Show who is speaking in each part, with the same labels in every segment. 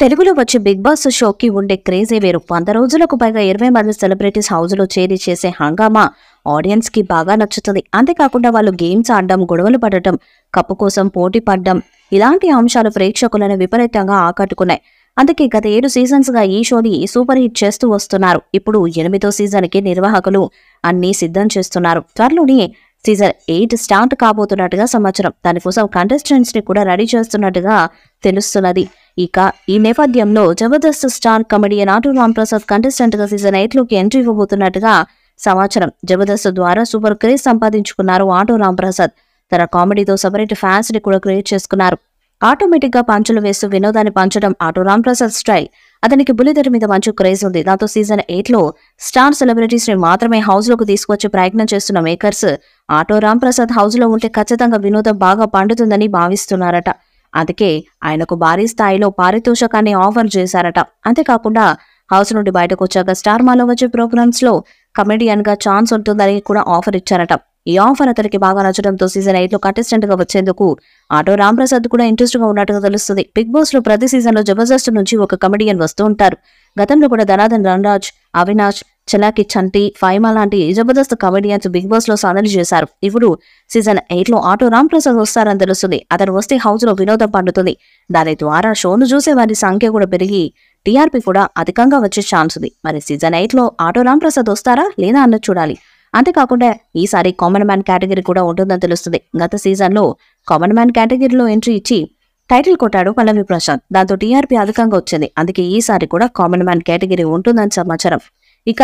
Speaker 1: తెలుగులో వచ్చే big boss షోకి ఉండే క్రేజే వేరు. 100 రోజులకు పైగా 20 మంది సెలబ్రిటీస్ హౌస్లో చేరి చేసే హంగామా ఆడియన్స్ కి బాగా నచ్చుతుంది. అంతేకాకుండా వాళ్ళు గేమ్స్ ఆడడం, గొడవలు పడటం, కప్పు కోసం పోటీ పడడం ఇలాంటి అంశాలు ప్రేక్షకులను విపరీతంగా ఆకట్టుకున్నాయి. అందుకే గత 7 సీజన్స్ గా ఈ షోని సూపర్ హిట్ చేస్తూ వస్తున్నారు. ఇప్పుడు 8వ సీజన్ కి నిర్వాహకులు అన్ని సిద్ధం చేస్తున్నారు. త్వరలోనే సీజన్ 8 స్టార్ట్ కాబోతున్నట్టుగా సమాచారం. దానికోసం కంటెస్టెంట్స్ ని కూడా రెడీ చేస్తున్నట్టుగా తెలుస్తున్నది. ఇక ఈ నేపథ్యంలో Jabardasth star comedian auto Ramprasad contestant గా సీజన్ 8 లోకి ఎంట్రీ ఇవ్వబోతున్నట్టుగా సమాచారం. జబర్దస్త్ ద్వారా సూపర్ క్రేజ్ సంపాదించుకున్నారు ఆటో రాంప్రసాద్. తన కామెడీతో సెపరేట్ ఫ్యాన్స్ ని కూడా క్రియేట్ చేసుకున్నారు. ఆటోమేటిక్ గా పంచులు వేస్తూ వినోదాన్ని పంచడం ఆటో రాంప్రసాద్ స్టైల్. అతనికి బుల్లితెర మీద మంచి క్రేజ్ ఉంది. దాంతో సీజన్ 8 లో స్టార్ సెలబ్రిటీస్ ని మాత్రమే హౌస్ లోకి తీసుకొచ్చే ప్రయత్నం చేస్తున్న మేకర్స్ ఆటో రాంప్రసాద్ హౌస్ లో ఉంటే ఖచ్చితంగా వినోదం బాగా పండుతుందని భావిస్తున్నారట. అందుకే ఆయనకు భారీ స్థాయిలో పారితోషకాన్ని ఆఫర్ చేశారట. అంతేకాకుండా హౌస్ నుండి బయటకు వచ్చాక స్టార్ మాలో వచ్చే ప్రోగ్రామ్స్ లో కమెడియన్ గా ఛాన్స్ ఉంటుందని కూడా ఆఫర్ ఇచ్చారట. ఈ ఆఫర్ అతనికి బాగా నచ్చడంతో సీజన్ 8 లో కంటెస్టెంట్ గా వచ్చేందుకు ఆటో రాంప్రసాద్ కూడా ఇంట్రెస్ట్ గా ఉన్నట్టుగా తెలుస్తుంది. బిగ్ బాస్ లో ప్రతి సీజన్ లో జబర్దస్త్ నుంచి ఒక కమెడియన్ వస్తూ ఉంటారు. గతంలో కూడా ధనాధన్ రణరాజ్, అవినాష్, చలాకి చంటి, ఫైమా లాంటి జబర్దస్త్ కమెడియన్స్ బిగ్ బాస్ లో సందడి చేశారు. ఇప్పుడు సీజన్ 8 లో ఆటో రాంప్రసాద్ వస్తారని తెలుస్తుంది. అతను వస్తే హౌస్ లో వినోదం పండుతుంది. దాని ద్వారా షోను చూసే వారి సంఖ్య కూడా పెరిగి టీఆర్పీ కూడా అధికంగా వచ్చే ఛాన్స్ ఉంది. మరి సీజన్ 8 లో ఆటో రాంప్రసాద్ వస్తారా లేదా అన్నది చూడాలి. అంతేకాకుండా ఈసారి కామన్ మ్యాన్ కేటగిరీ కూడా ఉంటుందని తెలుస్తుంది. గత సీజన్ లో కామన్ మ్యాన్ కేటగిరీలో ఎంట్రీ ఇచ్చి టైటిల్ కొట్టాడు పల్లవి ప్రశాంత్. దాంతో టీఆర్పీ అధికంగా వచ్చింది. అందుకే ఈసారి కూడా కామన్ మ్యాన్ కేటగిరీ ఉంటుందని సమాచారం. ఇక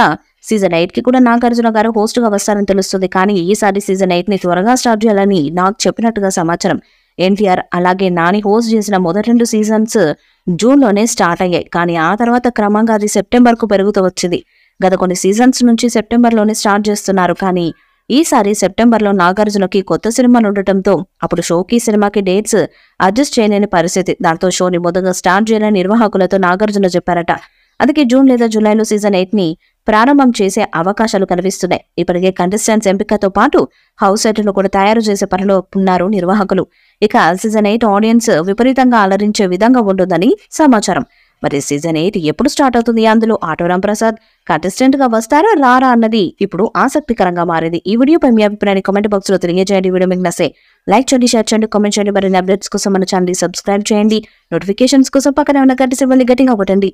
Speaker 1: సీజన్ 8 కి కూడా నాగార్జున గారు హోస్ట్ గా వస్తారని తెలుస్తుంది. కానీ ఈసారి సీజన్ 8 ని త్వరగా స్టార్ట్ చేయాలని నాకు చెప్పినట్టుగా సమాచారం. ఎన్టీఆర్ అలాగే నాని హోస్ట్ చేసిన మొదటి 2 సీజన్స్ జూన్ లోనే స్టార్ట్ అయ్యాయి. కానీ ఆ తర్వాత క్రమంగా అది సెప్టెంబర్ కు పెరుగుతూ వచ్చింది. గత కొన్ని సీజన్స్ నుంచి సెప్టెంబర్ లోనే స్టార్ట్ చేస్తున్నారు. కానీ ఈసారి సెప్టెంబర్ లో నాగార్జునకి కొత్త సినిమాలు ఉండటంతో అప్పుడు షోకి సినిమాకి డేట్స్ అడ్జస్ట్ చేయలేని పరిస్థితి. దాంతో షోని మొదటగా స్టార్ట్ చేయాలని నిర్వాహకులతో నాగార్జున చెప్పారట. అందుకే జూన్ లేదా జూలైలో సీజన్ 8 ని ప్రారంభం చేసే అవకాశాలు కనిపిస్తున్నాయి. ఇప్పటికే కంటెస్టెంట్స్ ఎంపికతో పాటు హౌస్ సెట్ను కూడా తయారు చేసే పనిలో ఉన్నారు నిర్వాహకులు. ఇక సీజన్ 8 ఆడియన్స్ విపరీతంగా అలరించే విధంగా ఉంటుందని సమాచారం. మరి సీజన్ 8 ఎప్పుడు స్టార్ట్ అవుతుంది? అందులో ఆటో రాంప్రసాద్ కంటెస్టెంట్ గా వస్తారా రారా అన్నది ఇప్పుడు ఆసక్తికరంగా మారింది. ఈ వీడియోపై మీ అభిప్రాయాన్ని కామెంట్ బాక్స్ లో తెలియజేయండి. వీడియో మీకు నచ్చే లైక్ చేయండి, షేర్ చేయండి, కామెంట్ చేయండి. మరిన్ని అప్డేట్స్ కోసం మన ఛానల్ సబ్స్క్రైబ్ చేయండి. నోటిఫికేషన్స్ కోసం పక్కనే ఉన్న గంట సింబల్ ని గట్టిగా కొట్టండి.